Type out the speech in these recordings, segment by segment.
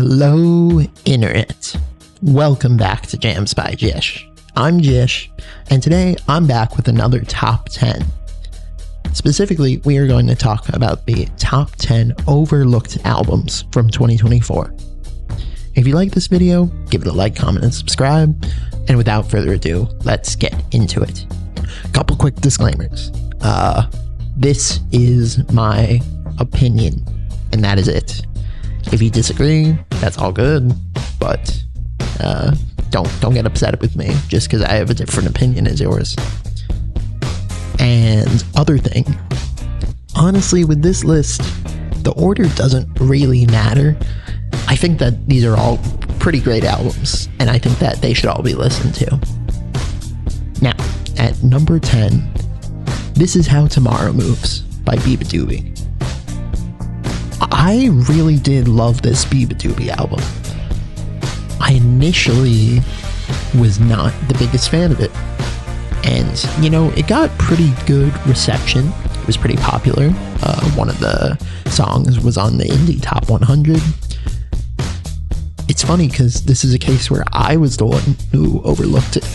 Hello, Internet. Welcome back to Jams by Jish. I'm Jish, and today I'm back with another top 10. Specifically, we are going to talk about the top 10 overlooked albums from 2024. If you like this video, give it a like, comment, and subscribe. And without further ado, let's get into it. Couple quick disclaimers. This is my opinion, and that is it. If you disagree, that's all good, but don't get upset with me just because I have a different opinion as yours. And other thing, honestly, with this list, the order doesn't really matter. I think that these are all pretty great albums, and I think that they should all be listened to. Now, at number 10, This Is How Tomorrow Moves by Beabadoobee. I really did love this Beabadoobee album. I initially was not the biggest fan of it. And, you know, it got pretty good reception. It was pretty popular. One of the songs was on the Indie Top 100. It's funny because this is a case where I was the one who overlooked it.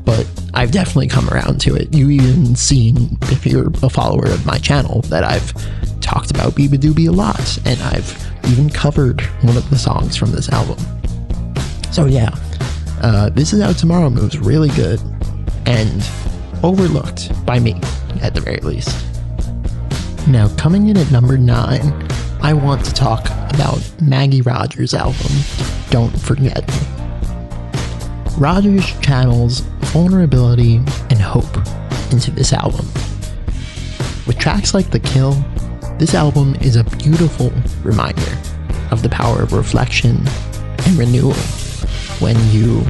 But I've definitely come around to it. You even seen, if you're a follower of my channel, that I've talked about Beabadoobee a lot, and I've even covered one of the songs from this album. So yeah, This Is How Tomorrow Moves, really good, and overlooked by me, at the very least. Now, coming in at number 9, I want to talk about Maggie Rogers' album, Don't Forget Me. Rogers channels vulnerability and hope into this album. With tracks like The Kill, this album is a beautiful reminder of the power of reflection and renewal when you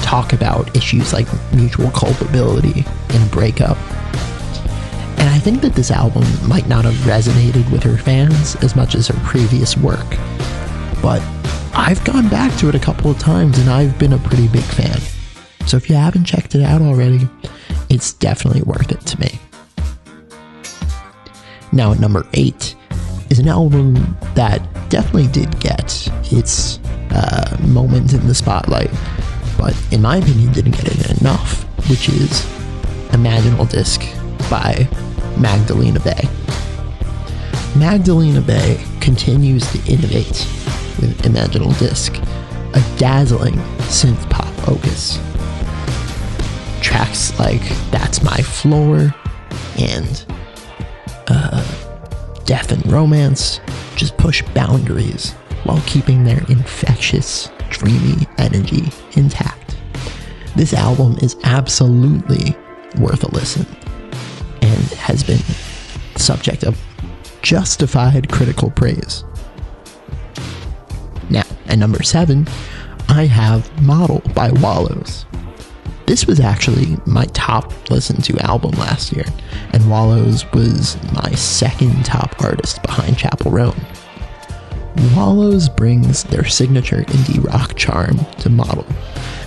talk about issues like mutual culpability and breakup. And I think that this album might not have resonated with her fans as much as her previous work, but I've gone back to it a couple of times and I've been a pretty big fan. So if you haven't checked it out already, it's definitely worth it to me. Now, at number 8 is an album that definitely did get its moment in the spotlight, but in my opinion didn't get it enough, which is Imaginal Disc by Magdalena Bay. Magdalena Bay continues to innovate with Imaginal Disc, a dazzling synth pop opus. Tracks like That's My Floor and Death and Romance just push boundaries while keeping their infectious, dreamy energy intact. This album is absolutely worth a listen and has been the subject of justified critical praise. Now, at number 7, I have Model by Wallows. This was actually my top listened to album last year, and Wallows was my second top artist behind Chappell Roan. Wallows brings their signature indie rock charm to Model,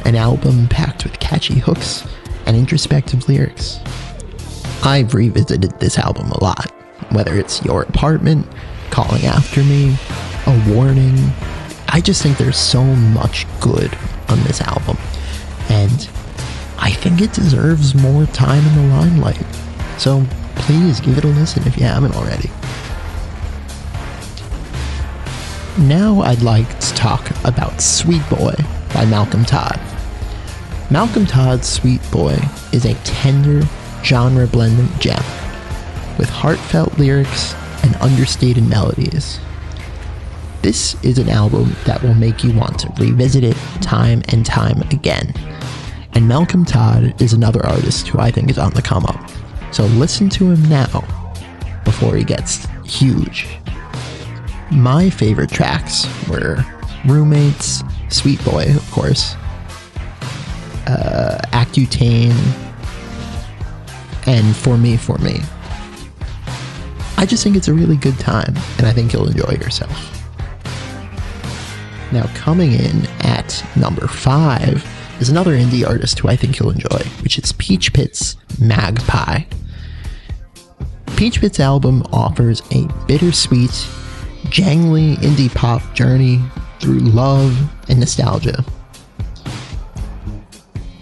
an album packed with catchy hooks and introspective lyrics. I've revisited this album a lot, whether it's Your Apartment, Calling After Me, A Warning. I just think there's so much good on this album, and I think it deserves more time in the limelight. So please give it a listen if you haven't already. Now I'd like to talk about Sweet Boy by Malcolm Todd. Malcolm Todd's Sweet Boy is a tender, genre-blending gem with heartfelt lyrics and understated melodies. This is an album that will make you want to revisit it time and time again. And Malcolm Todd is another artist who I think is on the come up. So listen to him now before he gets huge. My favorite tracks were Roommates, Sweet Boy, of course, Accutane, and For Me. I just think it's a really good time, and I think you'll enjoy yourself. Now, coming in at number 5 is another indie artist who I think you'll enjoy, which is Peach Pit's Magpie. Peach Pit's album offers a bittersweet, jangly indie pop journey through love and nostalgia.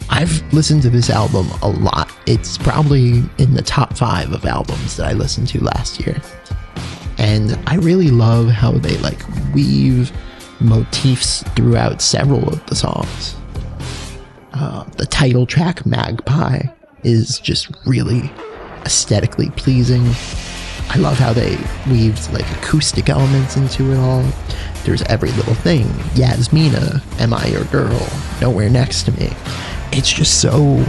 I've listened to this album a lot. It's probably in the top 5 of albums that I listened to last year. And I really love how they like weave motifs throughout several of the songs. The title track, Magpie, is just really aesthetically pleasing. I love how they weaved like acoustic elements into it all. There's Every Little Thing, Yasmina, Am I Your Girl, Nowhere Next to Me. It's just so,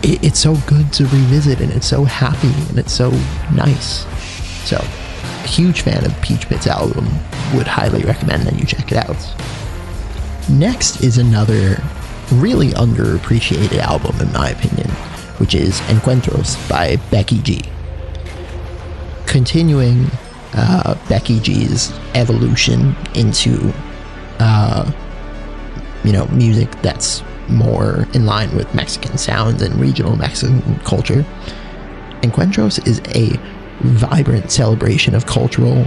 it's so good to revisit, and it's so happy, and it's so nice. So, a huge fan of Peach Pit's album, would highly recommend that you check it out. Next is another really underappreciated album in my opinion, which is Encuentros by Becky G. Continuing Becky G's evolution into music that's more in line with Mexican sounds and regional Mexican culture, Encuentros is a vibrant celebration of cultural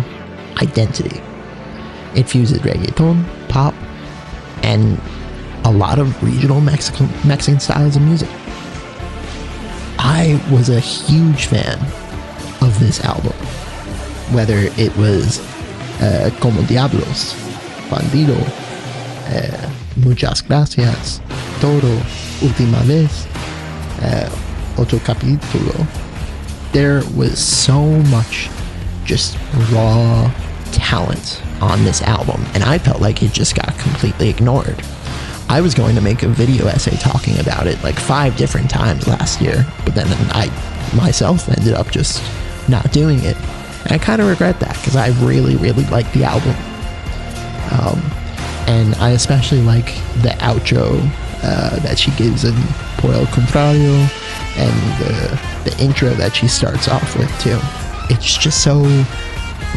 identity. It fuses reggaeton, pop, and a lot of regional Mexican styles of music. I was a huge fan of this album, whether it was Como Diablos, Bandido, Muchas Gracias, Todo, Última Vez, Otro Capítulo. There was so much just raw talent on this album, and I felt like it just got completely ignored. I was going to make a video essay talking about it like 5 different times last year, but then I myself ended up just not doing it. And I kind of regret that, because I really, really like the album. And I especially like the outro that she gives in Por el Contrario, and the intro that she starts off with too. It's just so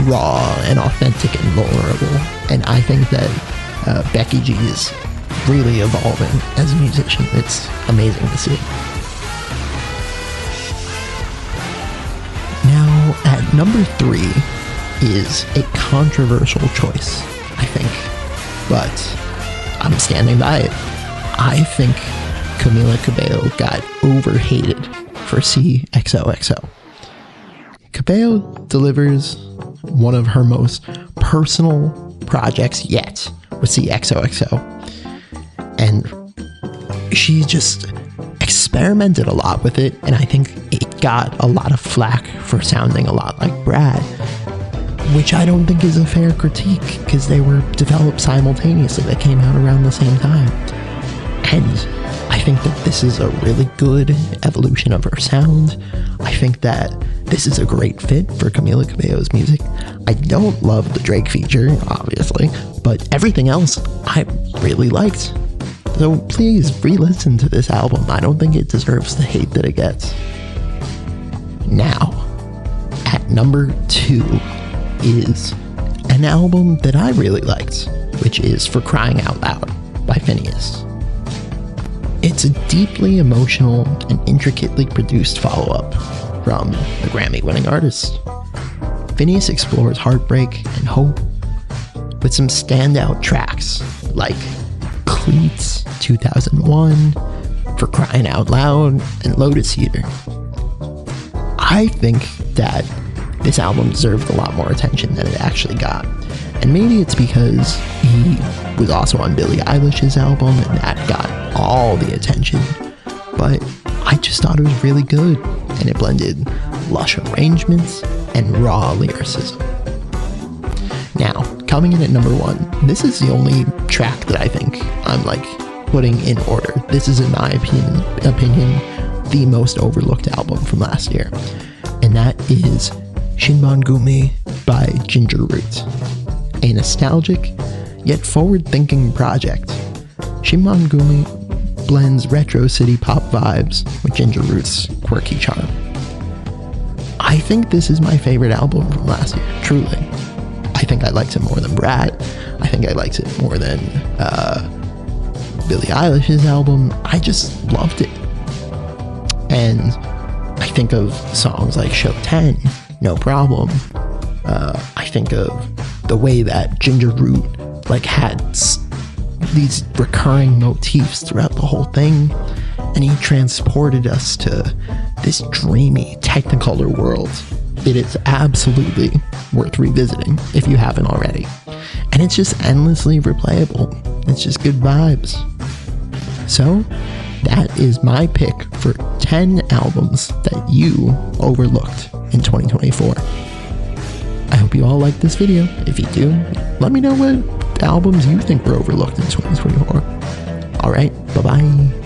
raw and authentic and vulnerable, and I think that Becky G is really evolving as a musician. It's amazing to see. Now, at number 3 is a controversial choice, I think, but I'm standing by it. I think Camila Cabello got overhated for CXOXO. Cabello delivers one of her most personal projects yet with CXOXO. And she just experimented a lot with it, and I think it got a lot of flack for sounding a lot like Brad, which I don't think is a fair critique, because they were developed simultaneously. They came out around the same time. And I think that this is a really good evolution of her sound. I think that this is a great fit for Camila Cabello's music. I don't love the Drake feature, obviously, but everything else I really liked. So please re-listen to this album. I don't think it deserves the hate that it gets. Now, at number 2 is an album that I really liked, which is For Crying Out Loud by Finneas. It's a deeply emotional and intricately produced follow-up from the Grammy-winning artist. Finneas explores heartbreak and hope with some standout tracks like Cleats, 2001, For Crying Out Loud, and Lotus Eater. I think that this album deserved a lot more attention than it actually got. And maybe it's because he was also on Billie Eilish's album and that got all the attention. But I just thought it was really good, and it blended lush arrangements and raw lyricism. Now, coming in at number 1, this is the only track that I think I'm like putting in order. This is, in my opinion, the most overlooked album from last year, and that is Shinban Gumi by Ginger Root. A nostalgic yet forward-thinking project, Shinban Gumi blends retro city pop vibes with Ginger Root's quirky charm. I think this is my favorite album from last year, truly. I think I liked it more than Brad. I think I liked it more than Billie Eilish's album. I just loved it. And I think of songs like Show 10, No Problem. I think of the way that Ginger Root like had these recurring motifs throughout the whole thing, and he transported us to this dreamy Technicolor world. It is absolutely worth revisiting if you haven't already. And it's just endlessly replayable. It's just good vibes. So, that is my pick for 10 albums that you overlooked in 2024. I hope you all liked this video. If you do, let me know what albums you think were overlooked in 2024. Alright, bye-bye.